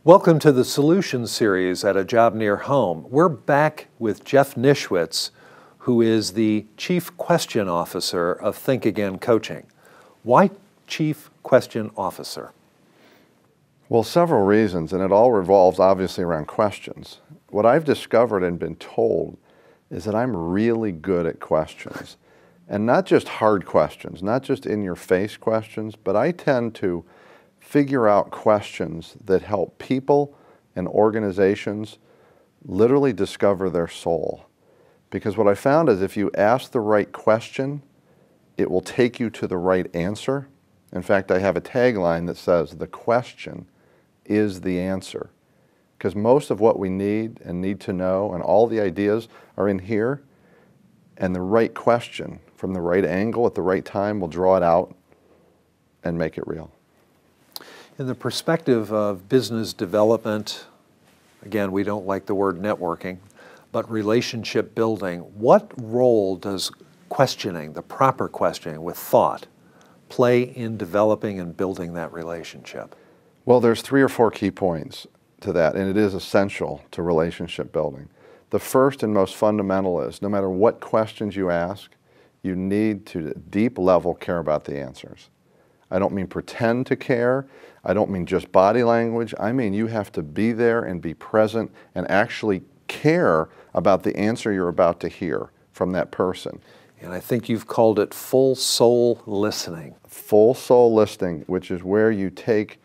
Welcome to the Solutions Series at A Job Near Home. We're back with Jeff Nischwitz, who is the Chief Question Officer of Think Again Coaching. Why Chief Question Officer? Well, several reasons, and it all revolves obviously around questions. What I've discovered and been told is that I'm really good at questions. And not just hard questions, not just in-your-face questions, but I tend to figure out questions that help people and organizations literally discover their soul. Because what I found is if you ask the right question, it will take you to the right answer. In fact, I have a tagline that says, the question is the answer. Because most of what we need and need to know and all the ideas are in here, and the right question from the right angle at the right time will draw it out and make it real. In the perspective of business development, again, we don't like the word networking, but relationship building, what role does questioning, the proper questioning with thought, play in developing and building that relationship? Well, there's 3 or 4 key points to that, and it is essential to relationship building. The first and most fundamental is, no matter what questions you ask, you need to, at a deep level, care about the answers. I don't mean pretend to care. I don't mean just body language. I mean you have to be there and be present and actually care about the answer you're about to hear from that person. And I think you've called it full soul listening. Full soul listening, which is where you take,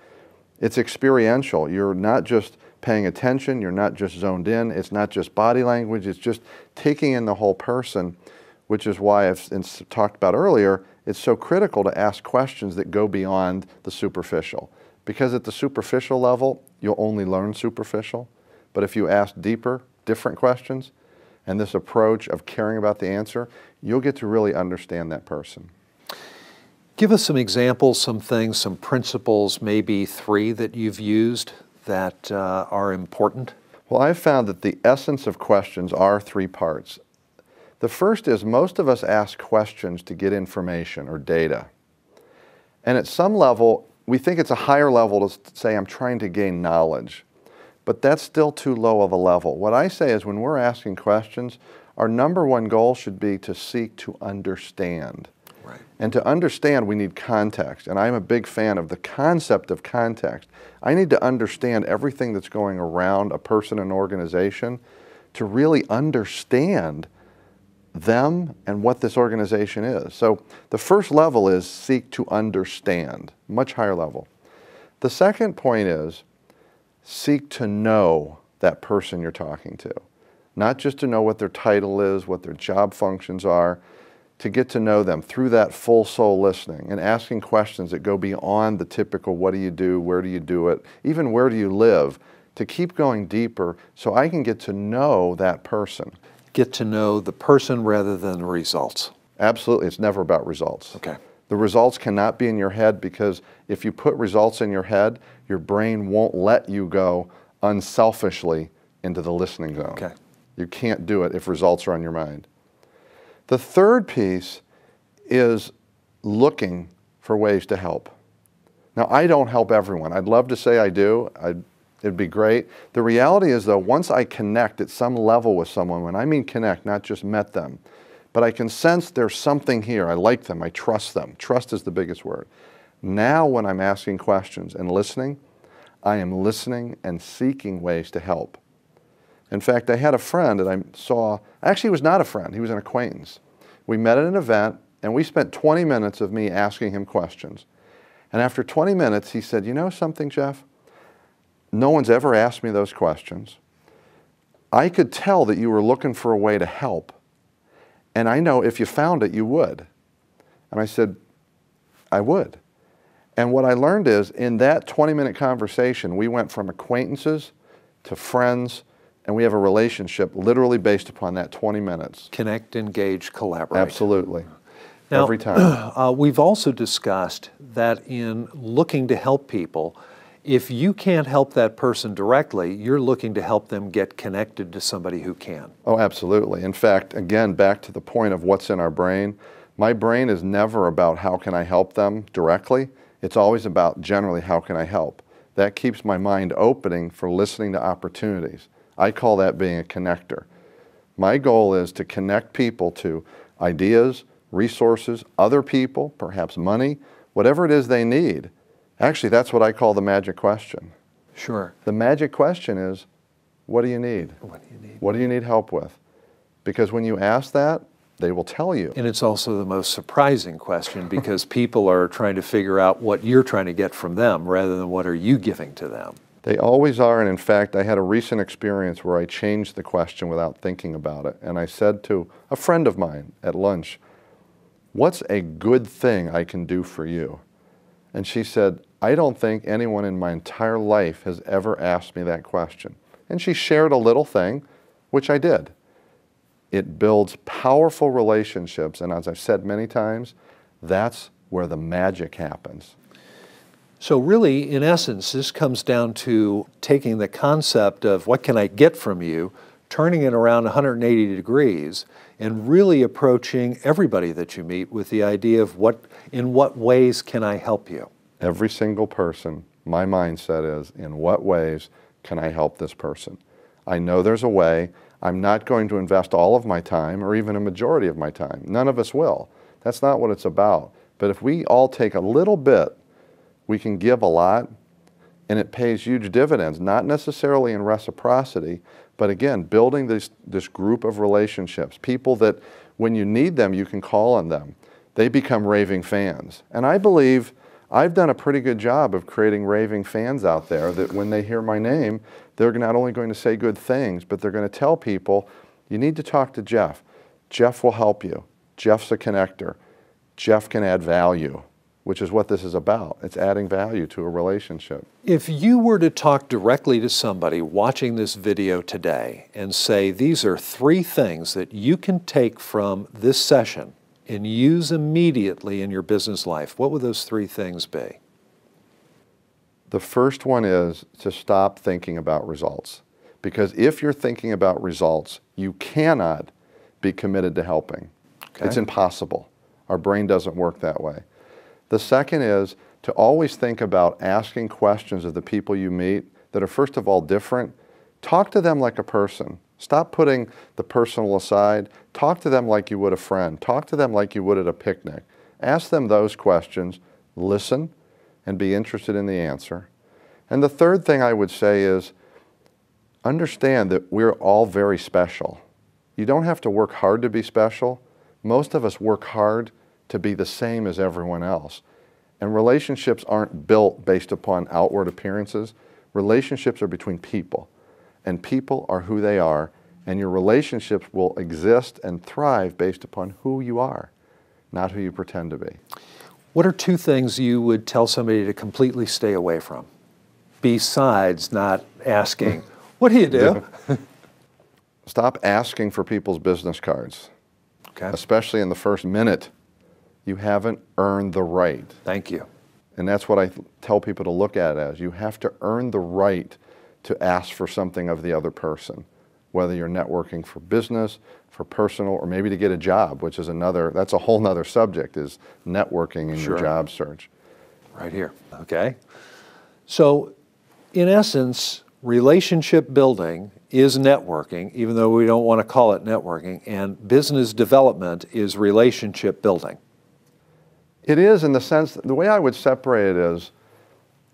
it's experiential. You're not just paying attention, you're not just zoned in, it's not just body language, it's just taking in the whole person, which is why I've talked about earlier, it's so critical to ask questions that go beyond the superficial. Because at the superficial level, you'll only learn superficial. But if you ask deeper, different questions, and this approach of caring about the answer, you'll get to really understand that person. Give us some examples, some things, some principles, maybe 3 that you've used that are important. Well, I've found that the essence of questions are 3 parts. The first is most of us ask questions to get information or data. And at some level, we think it's a higher level to say, I'm trying to gain knowledge. But that's still too low of a level. What I say is when we're asking questions, our number 1 goal should be to seek to understand. Right. And to understand, we need context. And I'm a big fan of the concept of context. I need to understand everything that's going around a person and organization to really understand them and what this organization is. So the first level is seek to understand, much higher level. The second point is seek to know that person you're talking to. Not just to know what their title is, what their job functions are, to get to know them through that full soul listening and asking questions that go beyond the typical what do you do, where do you do it, even where do you live, to keep going deeper so I can get to know that person. Get to know the person rather than the results. Absolutely, it's never about results. Okay. The results cannot be in your head because if you put results in your head, your brain won't let you go unselfishly into the listening zone. Okay. You can't do it if results are on your mind. The third piece is looking for ways to help. Now, I don't help everyone. I'd love to say I do. It'd be great. The reality is, though, once I connect at some level with someone, when I mean connect, not just met them, but I can sense there's something here. I like them. I trust them. Trust is the biggest word. Now, when I'm asking questions and listening, I am listening and seeking ways to help. In fact, I had a friend that I saw, actually he was not a friend, he was an acquaintance. We met at an event and we spent 20 minutes of me asking him questions. And after 20 minutes, he said, you know something, Jeff? No one's ever asked me those questions. I could tell that you were looking for a way to help. And I know if you found it, you would. And I said, I would. And what I learned is in that 20-minute conversation, we went from acquaintances to friends, and we have a relationship literally based upon that 20 minutes. Connect, engage, collaborate. Absolutely. Now, every time. We've also discussed that in looking to help people, if you can't help that person directly, you're looking to help them get connected to somebody who can. Oh, absolutely. In fact, again, back to the point of what's in our brain, my brain is never about how can I help them directly. It's always about generally how can I help. That keeps my mind opening for listening to opportunities. I call that being a connector. My goal is to connect people to ideas, resources, other people, perhaps money, whatever it is they need. Actually, that's what I call the magic question. Sure. The magic question is, what do you need? What do you need? What do you need help with? Because when you ask that, they will tell you. And it's also the most surprising question because people are trying to figure out what you're trying to get from them rather than what are you giving to them. They always are, and in fact, I had a recent experience where I changed the question without thinking about it, and I said to a friend of mine at lunch, "What's a good thing I can do for you?" And she said, "I don't think anyone in my entire life has ever asked me that question." And she shared a little thing, which I did. It builds powerful relationships, and as I've said many times, that's where the magic happens. So really, in essence, this comes down to taking the concept of what can I get from you, turning it around 180 degrees, and really approaching everybody that you meet with the idea of in what ways can I help you? Every single person, my mindset is, in what ways can I help this person? I know there's a way. I'm not going to invest all of my time or even a majority of my time. None of us will. That's not what it's about. But if we all take a little bit, we can give a lot, and it pays huge dividends, not necessarily in reciprocity, but again, building this group of relationships, people that when you need them, you can call on them. They become raving fans. And I believe I've done a pretty good job of creating raving fans out there that when they hear my name, they're not only going to say good things, but they're going to tell people, you need to talk to Jeff. Jeff will help you. Jeff's a connector. Jeff can add value, which is what this is about. It's adding value to a relationship. If you were to talk directly to somebody watching this video today and say, these are 3 things that you can take from this session and use immediately in your business life, what would those 3 things be? The first one is to stop thinking about results. Because if you're thinking about results, you cannot be committed to helping. Okay. It's impossible. Our brain doesn't work that way. The second is to always think about asking questions of the people you meet that are first of all different. Talk to them like a person. Stop putting the personal aside. Talk to them like you would a friend. Talk to them like you would at a picnic. Ask them those questions. Listen and be interested in the answer. And the third thing I would say is understand that we're all very special. You don't have to work hard to be special. Most of us work hard to be the same as everyone else. And relationships aren't built based upon outward appearances. Relationships are between people. And people are who they are. And your relationships will exist and thrive based upon who you are, not who you pretend to be. What are 2 things you would tell somebody to completely stay away from, besides not asking, what do you do? Stop asking for people's business cards, okay. Especially in the first minute. You haven't earned the right. Thank you. And that's what I tell people to look at it as. You have to earn the right to ask for something of the other person, whether you're networking for business, for personal, or maybe to get a job, which is that's a whole nother subject, is networking in your job search. Right here, okay? So, in essence, relationship building is networking, even though we don't want to call it networking, and business development is relationship building. It is, in the sense, the way I would separate it is,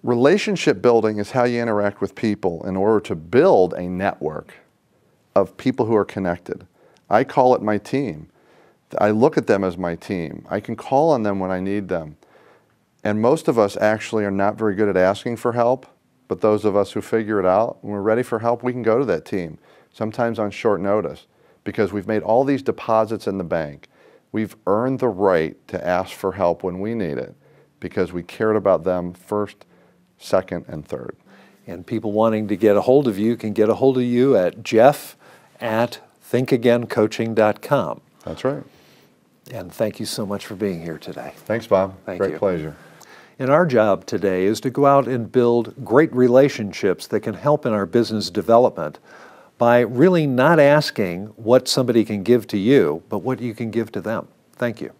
relationship building is how you interact with people in order to build a network of people who are connected. I call it my team. I look at them as my team. I can call on them when I need them. And most of us actually are not very good at asking for help, but those of us who figure it out, when we're ready for help, we can go to that team, sometimes on short notice, because we've made all these deposits in the bank. We've earned the right to ask for help when we need it, because we cared about them first, second, and third. And people wanting to get a hold of you can get a hold of you at jeff@thinkagaincoaching.com. That's right. And thank you so much for being here today. Thanks, Bob. Thank Great you. pleasure. And our job today is to go out and build great relationships that can help in our business development by really not asking what somebody can give to you, but what you can give to them. Thank you.